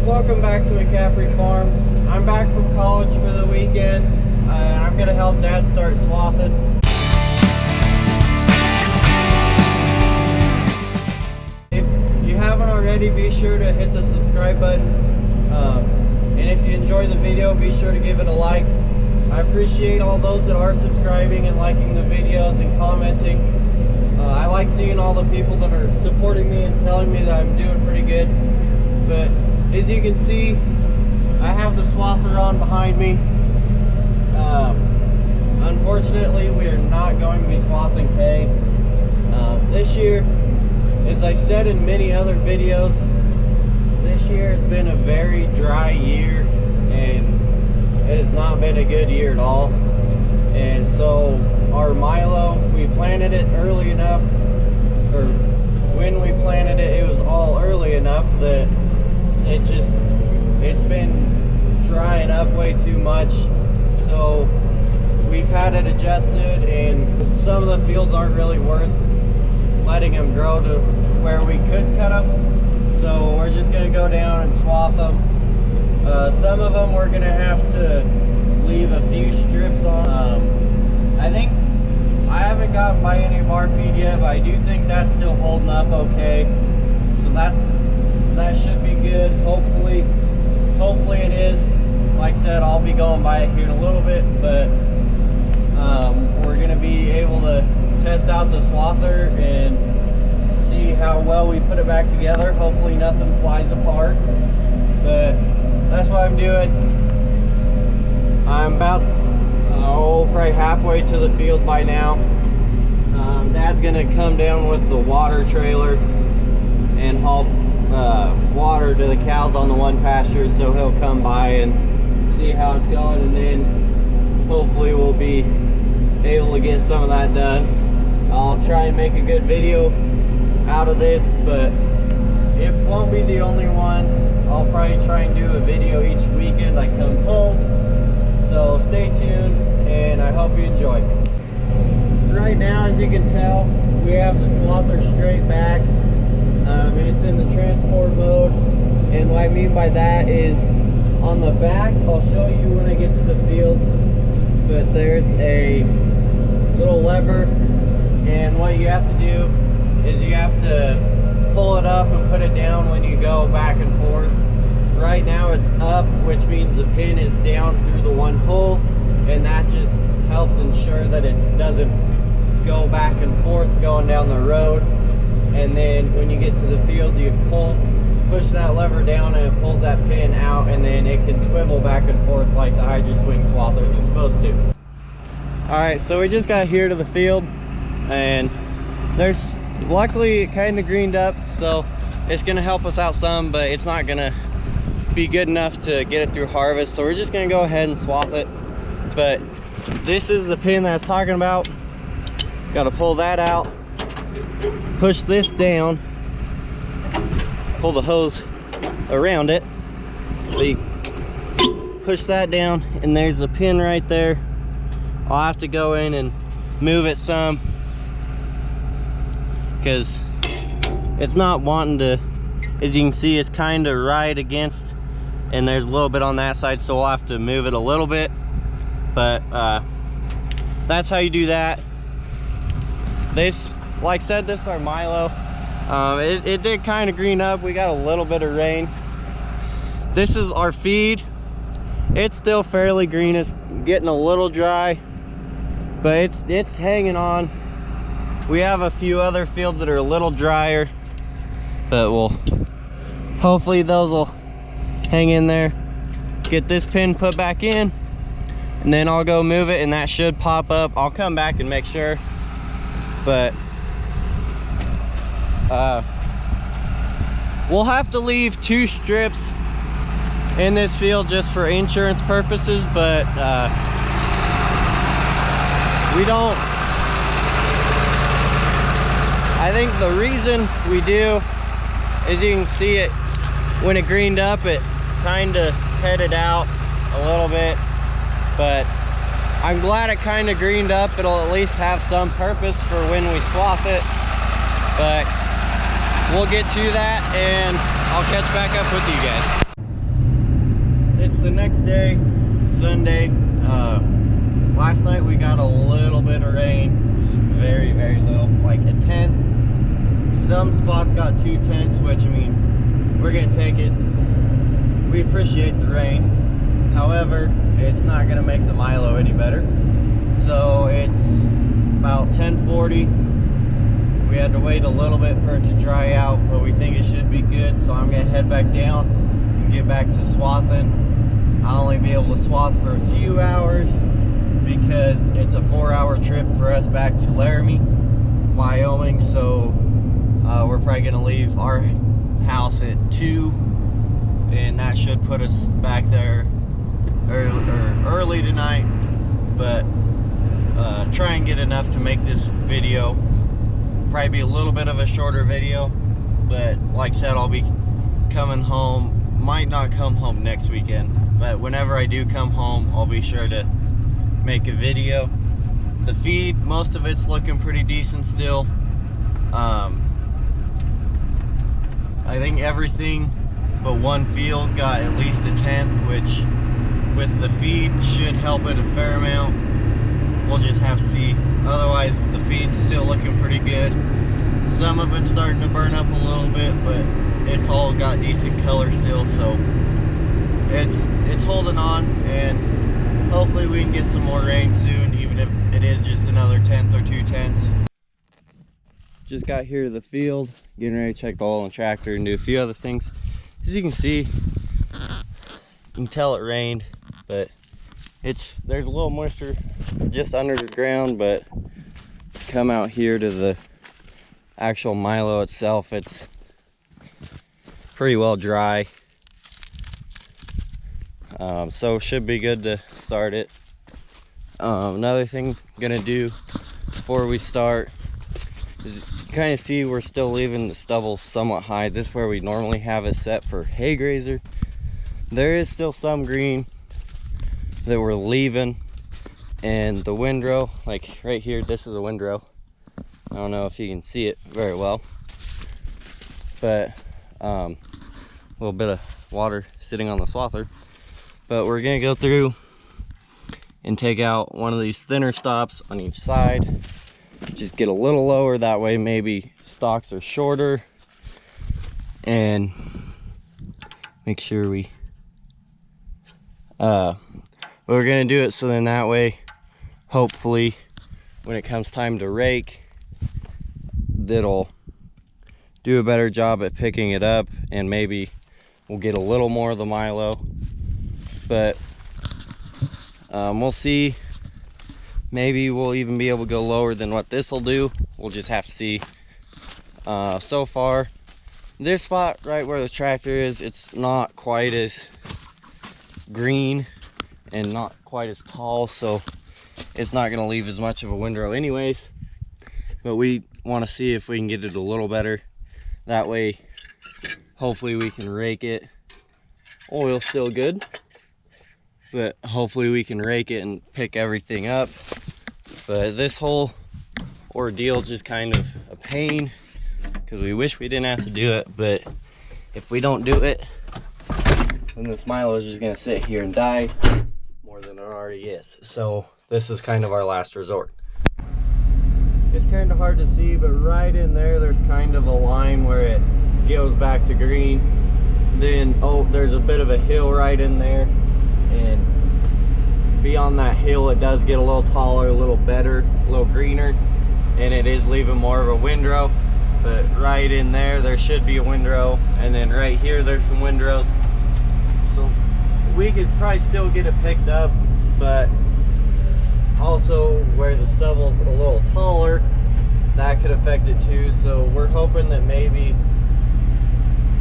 Welcome back to McCaffrey Farms. I'm back from college for the weekend. I'm going to help Dad start swathing. If you haven't already, be sure to hit the subscribe button. And if you enjoy the video, be sure to give it a like. I appreciate all those that are subscribing and liking the videos and commenting. I like seeing all the people that are supporting me and telling me that I'm doing pretty good. But as you can see, I have the swather on behind me. Unfortunately, we are not going to be swathing hay. This year, as I've said in many other videos, this year has been a very dry year, and it has not been a good year at all. And so our Milo, we planted it early enough, or when we planted it, it was all early enough that it's been drying up way too much. So we've had it adjusted, and some of the fields aren't really worth letting them grow to where we could cut them. So we're just gonna go down and swath them. Some of them we're gonna have to leave a few strips on. I think I haven't gotten by any bar feed yet, but I do think that's still holding up okay. So that should be good. Hopefully it is. Like I said, I'll be going by it here in a little bit, but we're gonna be able to test out the swather and see how well we put it back together. Hopefully nothing flies apart, but that's what I'm doing. I'm about probably halfway to the field by now. Dad's gonna come down with the water trailer and haul water to the cows on the one pasture, so he'll come by and see how it's going, and then hopefully we'll be able to get some of that done. I'll try and make a good video out of this, but it won't be the only one. I'll probably try and do a video each weekend I come home, so stay tuned and I hope you enjoy. Right now, as you can tell, we have the swather straight back. It's in the transport mode, and what I mean by that is on the back, I'll show you when I get to the field, but there's a little lever, and what you have to do is you have to pull it up and put it down when you go back and forth. Right now it's up, which means the pin is down through the one hole, and that just helps ensure that it doesn't go back and forth going down the road. And then when you get to the field, you push that lever down and it pulls that pin out, and then it can swivel back and forth like the Hydro Swing swathers are supposed to. Alright, so we just got here to the field, and luckily it kind of greened up, so it's going to help us out some, but it's not going to be good enough to get it through harvest, so we're just going to go ahead and swath it. But this is the pin that I was talking about. Got to pull that out, push this down, pull the hose around it, so you push that down, and there's the pin right there. I'll have to go in and move it some because it's not wanting to, as you can see, it's kind of right against, and there's a little bit on that side, so we'll have to move it a little bit. But that's how you do that. This, like I said, this is our Milo. It did kind of green up. We got a little bit of rain. This is our feed. It's still fairly green. It's getting a little dry, but it's hanging on. We have a few other fields that are a little drier, but hopefully those will hang in there. Get this pin put back in, and then I'll go move it, and that should pop up. I'll come back and make sure, but we'll have to leave 2 strips in this field just for insurance purposes, but we don't. I think the reason we do is, you can see it when it greened up, it kind of headed out a little bit, but I'm glad it kind of greened up. It'll at least have some purpose for when we swath it, but we'll get to that and I'll catch back up with you guys. it's the next day, Sunday. Last night we got a little bit of rain, very, very little, like a tenth. Some spots got 2/10, which, I mean, we're gonna take it. We appreciate the rain. However, it's not gonna make the Milo any better. So it's about 10:40. We had to wait a little bit for it to dry out, but we think it should be good. So I'm gonna head back down and get back to swathing. I'll only be able to swath for a few hours because it's a 4-hour trip for us back to Laramie, Wyoming. So we're probably gonna leave our house at 2, and that should put us back there early tonight. But try and get enough to make this video. Probably be a little bit of a shorter video, but like I said, I'll be coming home. Might not come home next weekend, but whenever I do come home, I'll be sure to make a video. The feed, most of it's looking pretty decent still. I think everything but one field got at least a 10th, which with the feed should help it a fair amount. We'll just have to see. Otherwise, the feed's still looking pretty good. Some of it's starting to burn up a little bit, but it's all got decent color still, so it's holding on, and hopefully we can get some more rain soon, even if it is just another 10th or 2/10. Just got here to the field, getting ready to check the oil and tractor and do a few other things. As you can see, you can tell it rained, but there's a little moisture just under the ground. But come out here to the actual Milo itself, it's pretty well dry. So should be good to start it. Another thing I'm gonna do before we start is kind of see we're still leaving the stubble somewhat high. This is where we normally have it set for hay grazer. There is still some green that we're leaving, and the windrow, like right here, this is a windrow. I don't know if you can see it very well, but a little bit of water sitting on the swather. But we're gonna go through and take out one of these thinner stops on each side. Just get a little lower, that way maybe stalks are shorter, and make sure we're gonna do it so then that way, hopefully, when it comes time to rake, that'll do a better job at picking it up, and maybe we'll get a little more of the Milo. But we'll see. Maybe we'll even be able to go lower than what this will do. We'll just have to see. So far, this spot right where the tractor is, it's not quite as green and not quite as tall, so it's not going to leave as much of a windrow anyways. But we want to see if we can get it a little better. That way, hopefully we can rake it. Oil's still good, but hopefully we can rake it and pick everything up. But this whole ordeal is just kind of a pain, because we wish we didn't have to do it, but if we don't do it, then this Milo is just going to sit here and die more than it already is. So this is kind of our last resort. It's kind of hard to see, but right in there's kind of a line where it goes back to green. Then, oh, there's a bit of a hill right in there, and beyond that hill it does get a little taller, a little better, a little greener, and it is leaving more of a windrow. But right in there should be a windrow, and then right here there's some windrows, so we could probably still get it picked up. But also where the stubble's a little taller, that could affect it too. So we're hoping that maybe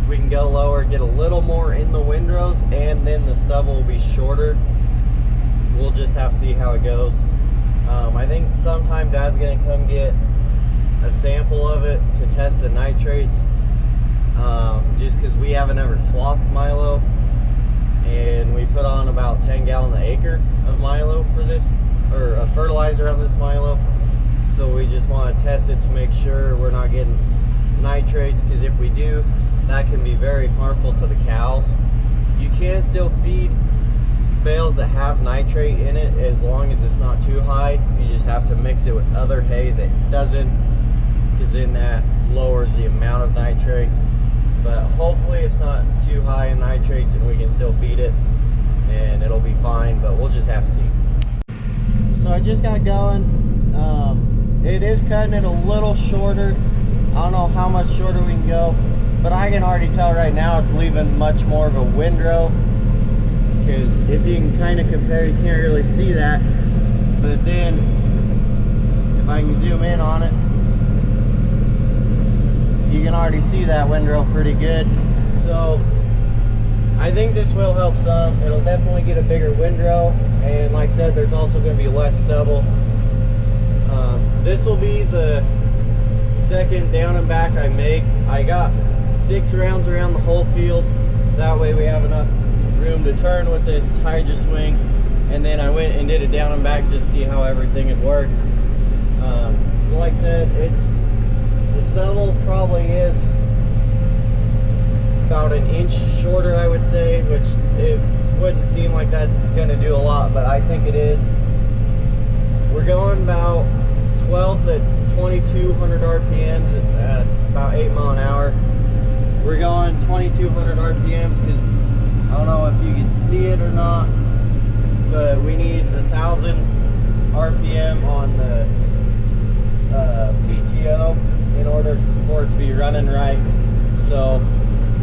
we can go lower, get a little more in the windrows, and then the stubble will be shorter. We'll just have to see how it goes. I think sometime Dad's gonna come get a sample of it to test the nitrates, just because we haven't ever swathed Milo, and we put on about 10 gallons an acre of Milo for this, or a fertilizer on this Milo. So we just want to test it to make sure we're not getting nitrates, because if we do, that can be very harmful to the cows. You can still feed bales that have nitrate in it, as long as it's not too high. You just have to mix it with other hay that doesn't, because then that lowers the amount of nitrate. But hopefully it's not too high in nitrates and we can still feed it and it'll be fine, but we'll just have to see. So I just got going. It is cutting it a little shorter. I don't know how much shorter we can go, but I can already tell right now it's leaving much more of a windrow, because if you can kind of compare, you can't really see that, but then if I can zoom in on it, you can already see that windrow pretty good. So I think this will help some. It'll definitely get a bigger windrow, and like I said, there's also going to be less stubble. This will be the second down and back I make. I got 6 rounds around the whole field. That way we have enough room to turn with this hydro swing. And then I went and did a down and back just to see how everything would work. Like I said, the stubble probably is about an inch shorter, I would say, which it wouldn't seem like that's going to do a lot, but I think it is. We're going about 12 to 2200 RPMs. That's about 8 miles an hour. We're going 2200 RPMs because I don't know if you can see it or not, but we need 1000 RPM on the PTO in order for it to be running right. So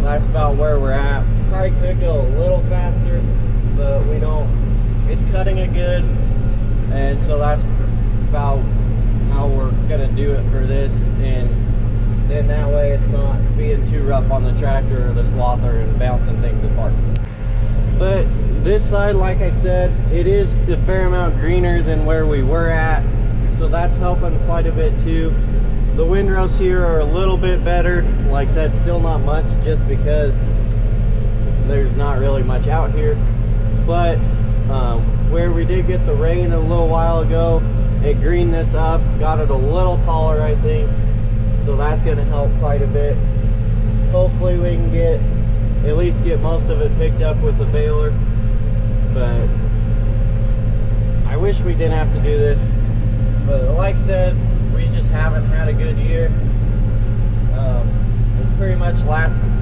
that's about where we're at. Probably could go a little faster, but we don't. It's cutting it good, and so that's about how we're gonna do it for this. And then that way it's not being too rough on the tractor or the swather and bouncing things apart. But this side, like I said, it is a fair amount greener than where we were at, so that's helping quite a bit too. The windrows here are a little bit better. Like I said, still not much, just because there's not really much out here. But where we did get the rain a little while ago, it greened this up, got it a little taller, I think. So that's going to help quite a bit. Hopefully we can at least get most of it picked up with the baler. But I wish we didn't have to do this. But like I said, we just haven't had a good year. It was pretty much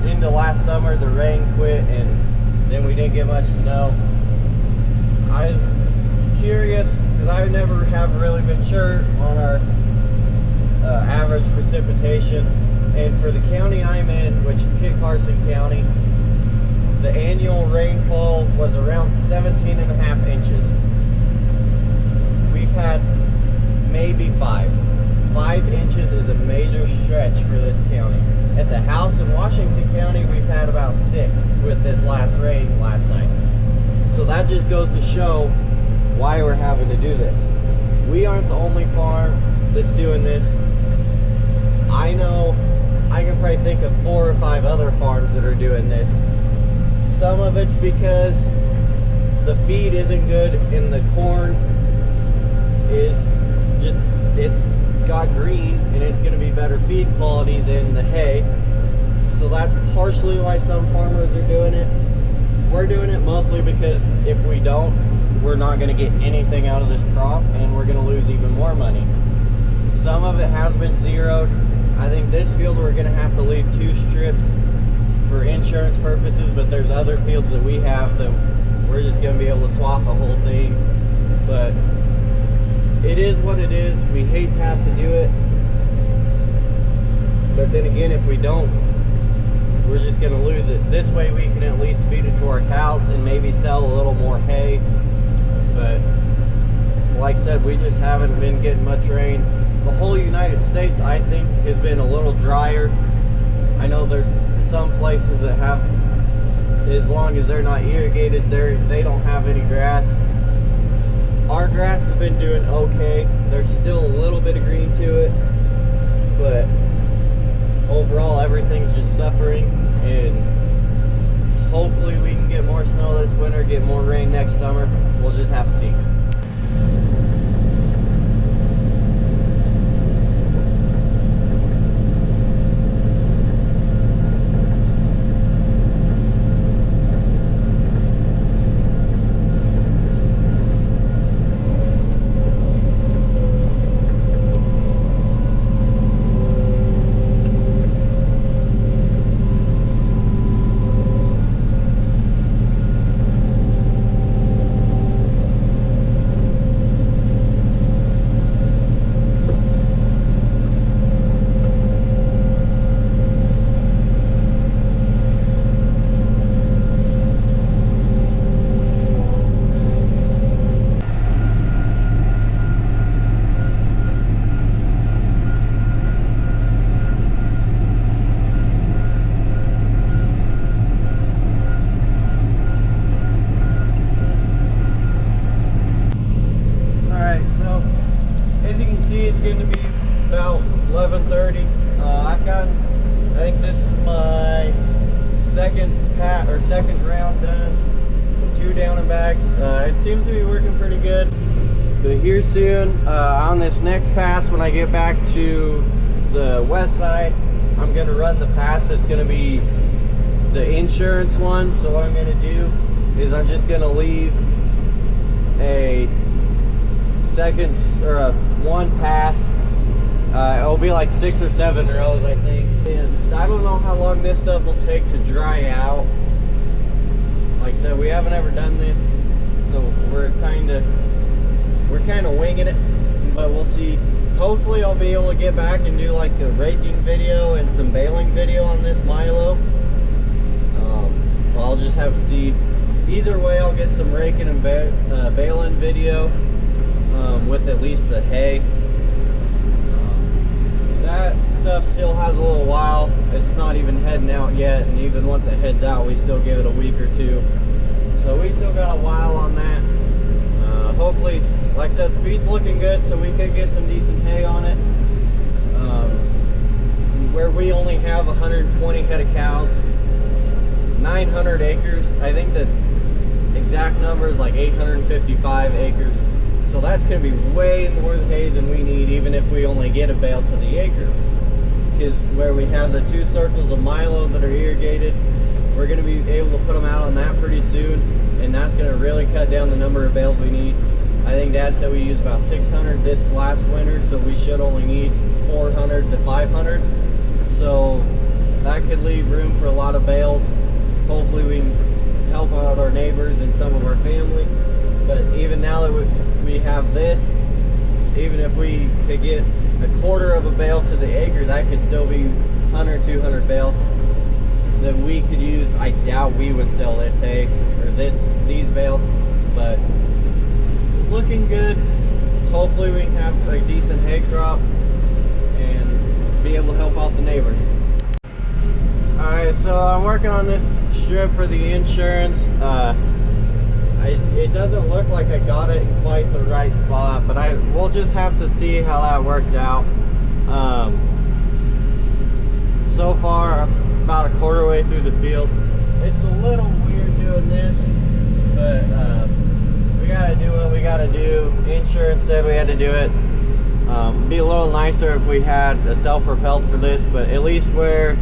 into last summer, the rain quit, and then we didn't get much snow. I was curious, because I never have really been sure on our average precipitation. And for the county I'm in, which is Kit Carson County, the annual rainfall was around 17.5 inches. We've had maybe 5. 5 inches is a major stretch for this county. At the house in Washington County, we've had about 6 with this last rain last night. So that just goes to show why we're having to do this. We aren't the only farm that's doing this. I know I can probably think of 4 or 5 other farms that are doing this. Some of it's because the feed isn't good and the corn is just, it's got green and it's going to be better feed quality than the hay. So that's partially why some farmers are doing it. We're doing it mostly because if we don't, we're not going to get anything out of this crop and we're going to lose even more money. Some of it has been zeroed. I think this field we're going to have to leave 2 strips for insurance purposes, but there's other fields that we have that we're just going to be able to swath the whole thing. But it is what it is. We hate to have to do it, but then again, if we don't, we're just going to lose it. This way we can at least feed it to our cows and maybe sell a little more hay. But like I said, we just haven't been getting much rain. The whole United States, I think, has been a little drier. I know there's some places that have, as long as they're not irrigated, they don't have any grass. Our grass has been doing okay. There's still a little bit of green to it, but overall everything's just suffering. And hopefully we can get more snow this winter, get more rain next summer. We'll just have to see. It seems to be working pretty good. But here soon, on this next pass, when I get back to the west side, I'm gonna run the pass that's gonna be the insurance one. So what I'm gonna do is I'm just gonna leave a second or a one pass. It'll be like 6 or 7 rows, I think. And I don't know how long this stuff will take to dry out. Like I said, we haven't ever done this, so we're kind of winging it, but we'll see. Hopefully I'll be able to get back and do like a raking video and some baling video on this Milo. I'll just have to see. Either way, I'll get some raking and baling video with at least the hay. That stuff still has a little while. It's not even heading out yet, and even once it heads out, we still give it a week or two. So we still got a while on that. Hopefully, like I said, the feed's looking good, so we could get some decent hay on it. Where we only have 120 head of cows, 900 acres. I think the exact number is like 855 acres. So that's going to be way more hay than we need, even if we only get a bale to the acre. Because where we have the 2 circles of Milo that are irrigated, we're going to be able to put them out on that pretty soon, and that's going to really cut down the number of bales we need. I think Dad said we used about 600 this last winter, so we should only need 400 to 500. So that could leave room for a lot of bales. Hopefully we can help out our neighbors and some of our family. But even now that we have this, even if we could get a quarter of a bale to the acre, that could still be 100, 200 bales that we could use. I doubt we would sell this hay or these bales, but looking good. Hopefully we can have a decent hay crop and be able to help out the neighbors. Alright, so I'm working on this strip for the insurance. It doesn't look like I got it in quite the right spot, but we'll just have to see how that works out. So far, I'm about a quarter way through the field. It's a little weird doing this, but we gotta do what we gotta do. Insurance said we had to do it. It'd be a little nicer if we had a self-propelled for this, but at least where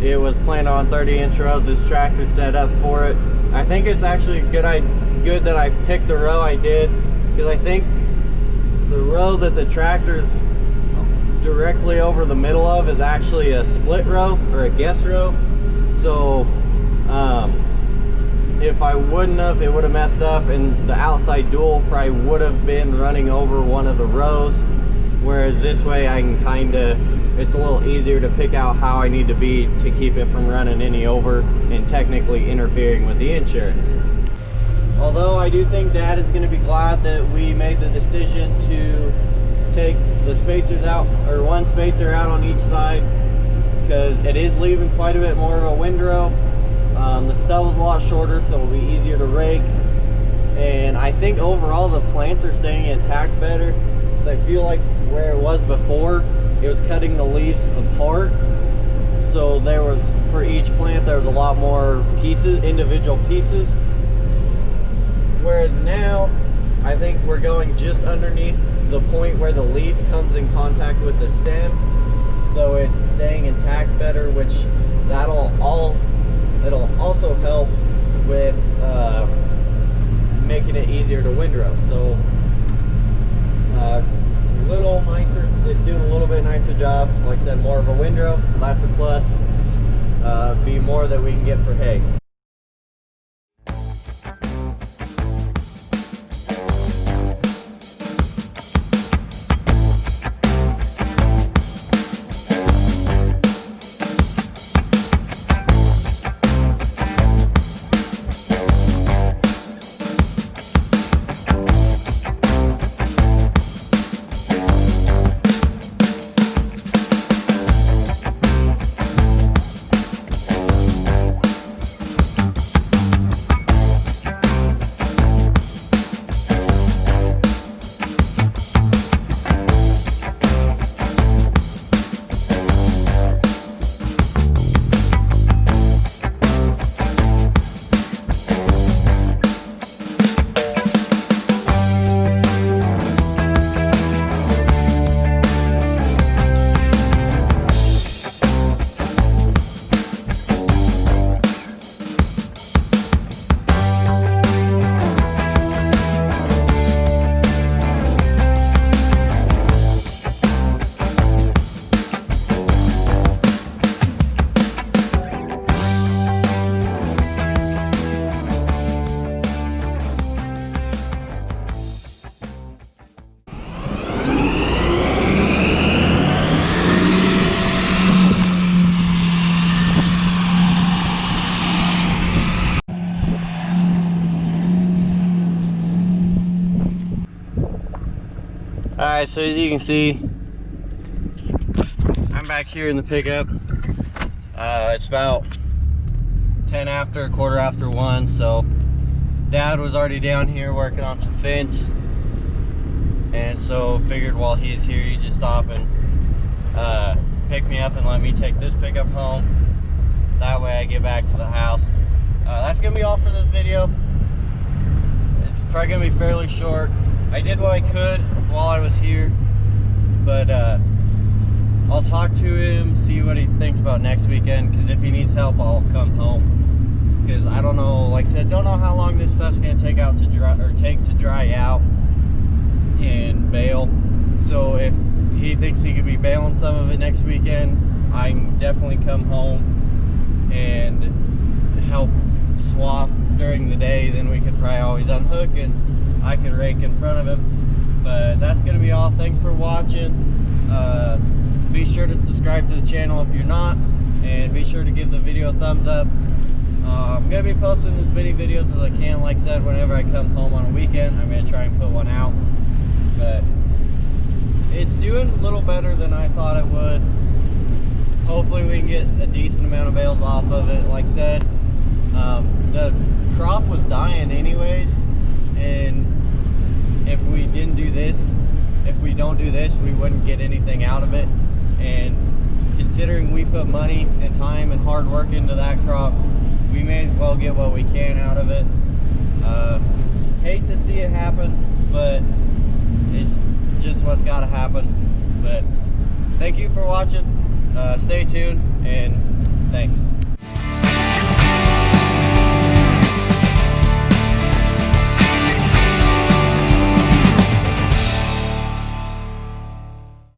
it was planned on 30-inch rows, this tractor set up for it. I think it's actually good that I picked the row I did, because I think the row that the tractor's directly over the middle of is actually a split row or a guess row. So if I wouldn't have, it would have messed up, and the outside dual probably would have been running over one of the rows, whereas this way I can it's a little easier to pick out how I need to be to keep it from running any over and technically interfering with the insurance. Although I do think Dad is going to be glad that we made the decision to take the spacers out, or one spacer out on each side, because it is leaving quite a bit more of a windrow. The stubble's a lot shorter, so it'll be easier to rake, and I think overall the plants are staying intact better, because I feel like where it was before, it was cutting the leaves apart. So there was, for each plant, there was a lot more pieces, individual pieces. Whereas now, I think we're going just underneath the point where the leaf comes in contact with the stem. So it's staying intact better, which it'll also help with making it easier to windrow. So little nicer, it's doing a little bit nicer job. Like I said, more of a windrow, so that's a plus. Be more that we can get for hay. Alright, so as you can see, I'm back here in the pickup. It's about 10 after, quarter after 1, so Dad was already down here working on some fence, and so figured while he's here he'd just stop and pick me up and let me take this pickup home. That way I get back to the house. That's gonna be all for this video. It's probably gonna be fairly short. I did what I could while I was here, but I'll talk to him, see what he thinks about next weekend, because if he needs help I'll come home, because I don't know, like I said, don't know how long this stuff's gonna take to dry out and bale. So if he thinks he could be baling some of it next weekend, I can definitely come home and help swath during the day. Then we could probably always unhook and I could rake in front of him. But that's gonna be all. Thanks for watching. Be sure to subscribe to the channel if you're not, and be sure to give the video a thumbs up. I'm gonna be posting as many videos as I can. Like I said, whenever I come home on a weekend, I'm gonna try and put one out. But it's doing a little better than I thought it would. Hopefully we can get a decent amount of bales off of it. Like I said, the crop was dying anyways, and if we don't do this, we wouldn't get anything out of it. And considering we put money and time and hard work into that crop, we may as well get what we can out of it. Hate to see it happen, but it's just what's got to happen. But thank you for watching. Stay tuned, and thanks.